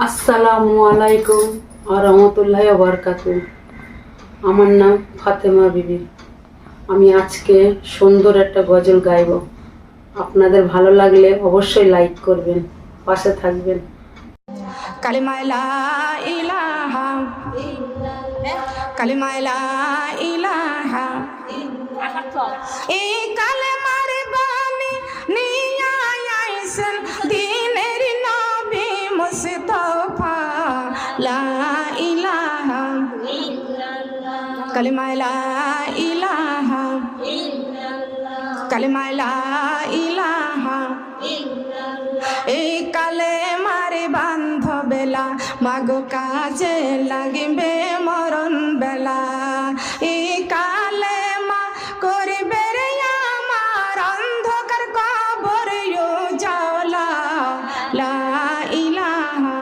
আসসালামু আলাইকুম ওয়া রাহমাতুল্লাহি ওয়া বারাকাতুহু। আমার নাম ফাতেমা বিবি। আমি আজকে সুন্দর একটা গজল গাইব। আপনাদের ভালো লাগলে অবশ্যই লাইক করবেন, পাশে থাকবেন। কালিমা লা ইলাহা, কালিমা লা ইলাহা, এই কালেমার বাণী নিয়া আইছেন দিনের নবী মুস্তাফা। লা ইলাহা, কালিমা লা ইলাহা, কালিমা লা ইলাহা, এই কালেমার বান্ধবেলা মাগো কাজে লাগিবে মরণ বেলা।